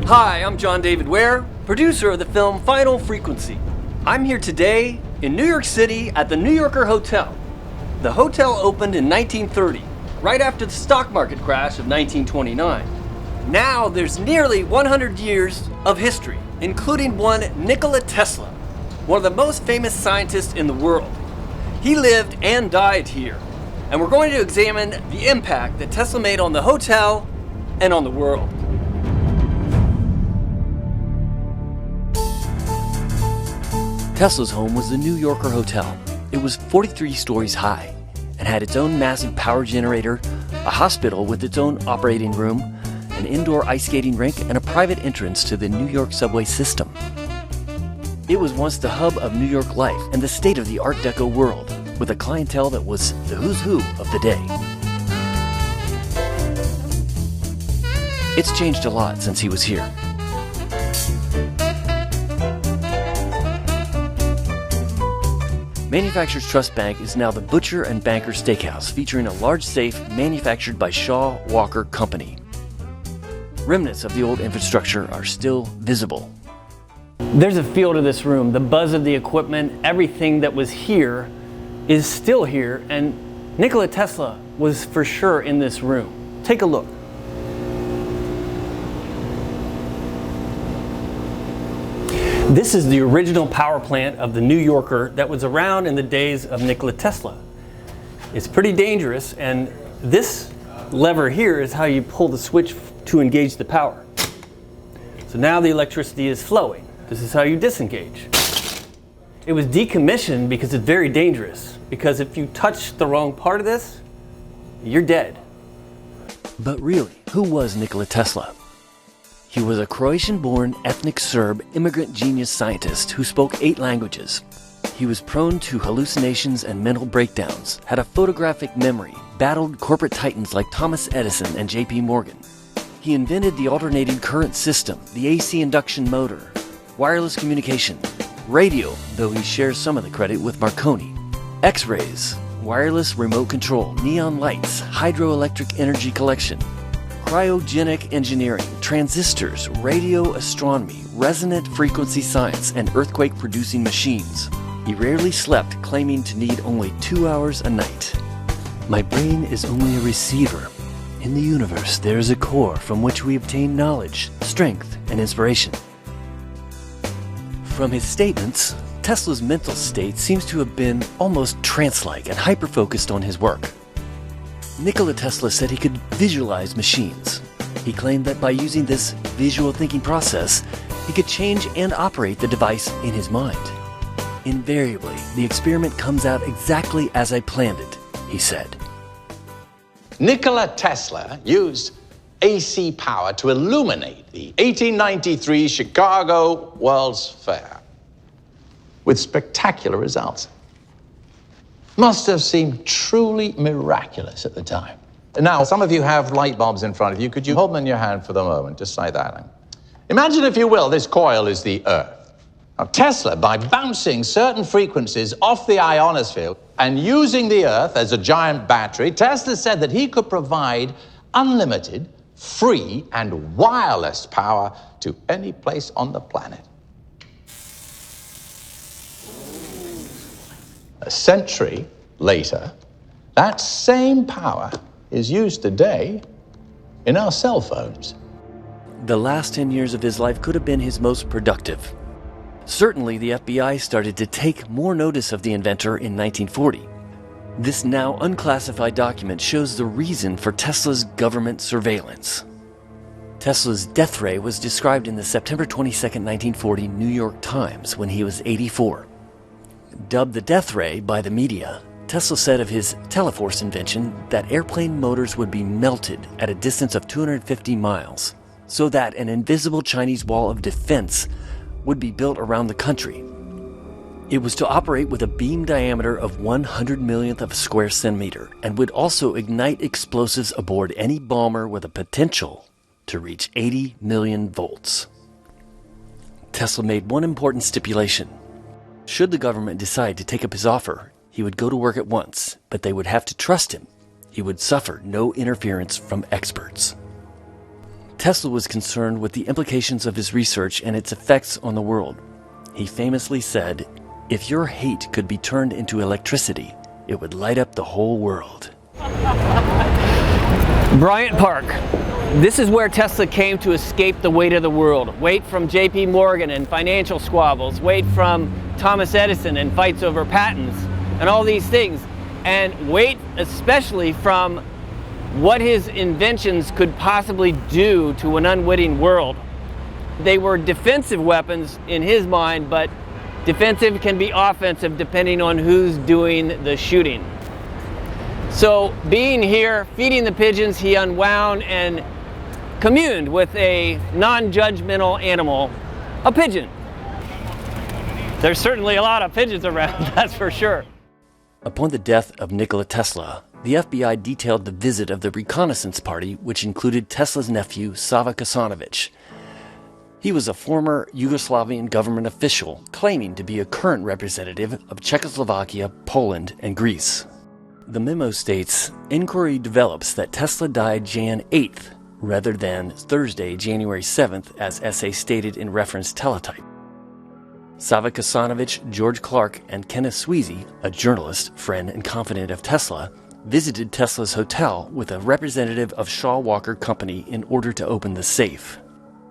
Hi, I'm John David Ware, producer of the film Final Frequency. I'm here today in New York City at the New Yorker Hotel. The hotel opened in 1930, right after the stock market crash of 1929. Now there's nearly 100 years of history, including one Nikola Tesla, one of the most famous scientists in the world. He lived and died here, and we're going to examine the impact that Tesla made on the hotel and on the world. Tesla's home was the New Yorker Hotel. It was 43 stories high and had its own massive power generator, a hospital with its own operating room, an indoor ice skating rink, and a private entrance to the New York subway system. It was once the hub of New York life and the state of the Art Deco world, with a clientele that was the who's who of the day. It's changed a lot since he was here. Manufacturers Trust Bank is now the Butcher and Banker Steakhouse, featuring a large safe manufactured by Shaw Walker Company. Remnants of the old infrastructure are still visible. There's a feel to this room. The buzz of the equipment, everything that was here is still here, and Nikola Tesla was for sure in this room. Take a look. This is the original power plant of the New Yorker that was around in the days of Nikola Tesla. It's pretty dangerous, and this lever here is how you pull the switch to engage the power. So now the electricity is flowing. This is how you disengage. It was decommissioned because it's very dangerous, because if you touch the wrong part of this, you're dead. But really, who was Nikola Tesla? He was a Croatian-born ethnic Serb immigrant genius scientist who spoke 8 languages. He was prone to hallucinations and mental breakdowns, had a photographic memory, battled corporate titans like Thomas Edison and J.P. Morgan. He invented the alternating current system, the AC induction motor, wireless communication, radio, though he shares some of the credit with Marconi, X-rays, wireless remote control, neon lights, hydroelectric energy collection, cryogenic engineering, transistors, radio astronomy, resonant frequency science, and earthquake-producing machines. He rarely slept, claiming to need only 2 hours a night. My brain is only a receiver. In the universe, there is a core from which we obtain knowledge, strength, and inspiration. From his statements, Tesla's mental state seems to have been almost trance-like and hyper-focused on his work. Nikola Tesla said he could visualize machines. He claimed that by using this visual thinking process, he could change and operate the device in his mind. Invariably, the experiment comes out exactly as I planned it, he said. Nikola Tesla used AC power to illuminate the 1893 Chicago World's Fair with spectacular results. Must have seemed truly miraculous at the time. Now, some of you have light bulbs in front of you. Could you hold them in your hand for the moment, just like that? Imagine, if you will, this coil is the Earth. Now, Tesla, by bouncing certain frequencies off the ionosphere and using the Earth as a giant battery, Tesla said that he could provide unlimited, free, and wireless power to any place on the planet. A century later, that same power is used today in our cell phones. The last 10 years of his life could have been his most productive. Certainly, the FBI started to take more notice of the inventor in 1940. This now unclassified document shows the reason for Tesla's government surveillance. Tesla's death ray was described in the September 22, 1940 New York Times when he was 84. Dubbed the death ray by the media, Tesla said of his Teleforce invention that airplane motors would be melted at a distance of 250 miles, so that an invisible Chinese wall of defense would be built around the country. It was to operate with a beam diameter of 100 millionth of a square centimeter and would also ignite explosives aboard any bomber with a potential to reach 80 million volts. Tesla made one important stipulation. Should the government decide to take up his offer, he would go to work at once, but they would have to trust him. He would suffer no interference from experts. Tesla was concerned with the implications of his research and its effects on the world. He famously said, "If your hate could be turned into electricity, it would light up the whole world." Bryant Park. This is where Tesla came to escape the weight of the world. Weight from JP Morgan and financial squabbles, weight from Thomas Edison and fights over patents and all these things, and weight especially from what his inventions could possibly do to an unwitting world. They were defensive weapons in his mind, but defensive can be offensive depending on who's doing the shooting. So being here, feeding the pigeons, he unwound and communed with a non-judgmental animal, a pigeon. There's certainly a lot of pigeons around, that's for sure. Upon the death of Nikola Tesla, the FBI detailed the visit of the reconnaissance party, which included Tesla's nephew, Sava Kasanovic. He was a former Yugoslavian government official claiming to be a current representative of Czechoslovakia, Poland, and Greece. The memo states, inquiry develops that Tesla died Jan 8th rather than Thursday, January 7th, as essay stated in reference teletype. Sava Kasanovic, George Clark, and Kenneth Sweezy, a journalist, friend, and confidant of Tesla, visited Tesla's hotel with a representative of Shaw Walker Company in order to open the safe.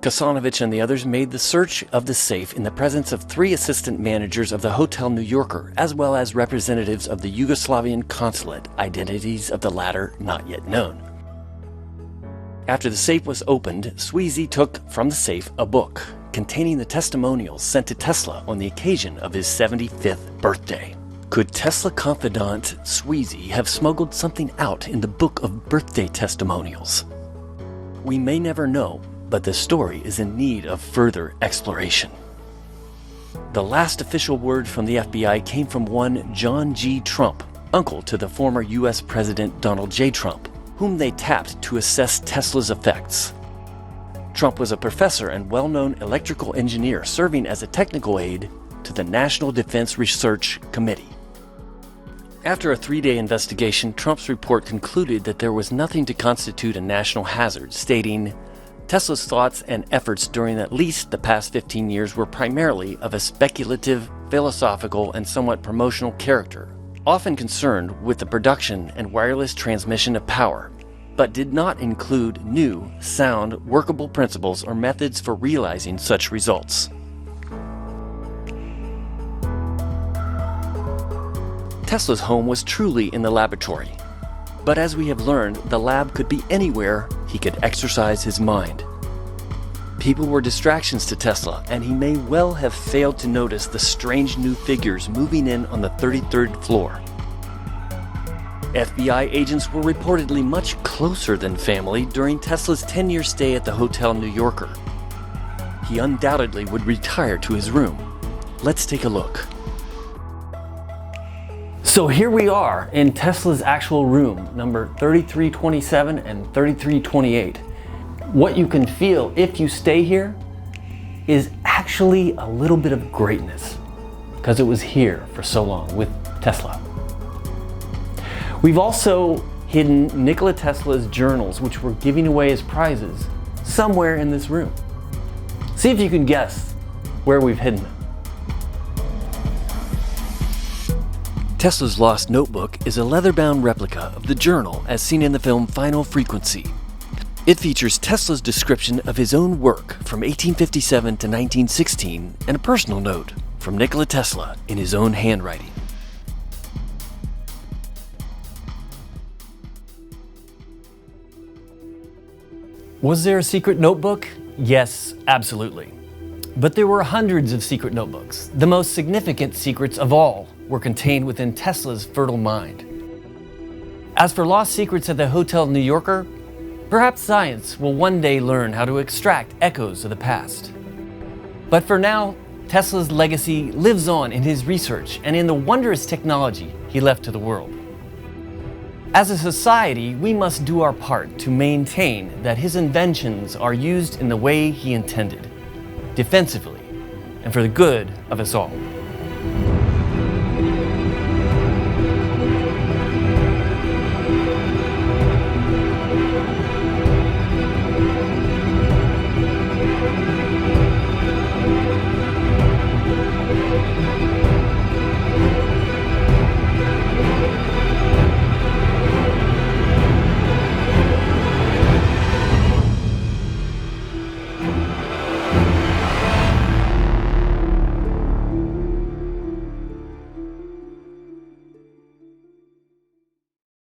Kasanovic and the others made the search of the safe in the presence of 3 assistant managers of the Hotel New Yorker, as well as representatives of the Yugoslavian consulate, identities of the latter not yet known. After the safe was opened, Sweezy took from the safe a book containing the testimonials sent to Tesla on the occasion of his 75th birthday. Could Tesla confidant Sweezy have smuggled something out in the book of birthday testimonials? We may never know, but the story is in need of further exploration. The last official word from the FBI came from one John G. Trump, uncle to the former U.S. President Donald J. Trump, whom they tapped to assess Tesla's effects. Trump was a professor and well-known electrical engineer serving as a technical aide to the National Defense Research Committee. After a 3-day investigation, Trump's report concluded that there was nothing to constitute a national hazard, stating, Tesla's thoughts and efforts during at least the past 15 years were primarily of a speculative, philosophical, and somewhat promotional character, often concerned with the production and wireless transmission of power, but did not include new, sound, workable principles or methods for realizing such results. Tesla's home was truly in the laboratory. But as we have learned, the lab could be anywhere he could exercise his mind. People were distractions to Tesla, and he may well have failed to notice the strange new figures moving in on the 33rd floor. FBI agents were reportedly much closer than family during Tesla's 10-year stay at the Hotel New Yorker. He undoubtedly would retire to his room. Let's take a look. So here we are in Tesla's actual room, number 3327 and 3328. What you can feel if you stay here is actually a little bit of greatness, because it was here for so long with Tesla. We've also hidden Nikola Tesla's journals, which we're giving away as prizes, somewhere in this room. See if you can guess where we've hidden them. Tesla's lost notebook is a leather-bound replica of the journal as seen in the film Final Frequency. It features Tesla's description of his own work from 1857 to 1916 and a personal note from Nikola Tesla in his own handwriting. Was there a secret notebook? Yes, absolutely. But there were hundreds of secret notebooks. The most significant secrets of all were contained within Tesla's fertile mind. As for lost secrets at the Hotel New Yorker, perhaps science will one day learn how to extract echoes of the past. But for now, Tesla's legacy lives on in his research and in the wondrous technology he left to the world. As a society, we must do our part to maintain that his inventions are used in the way he intended, defensively, and for the good of us all.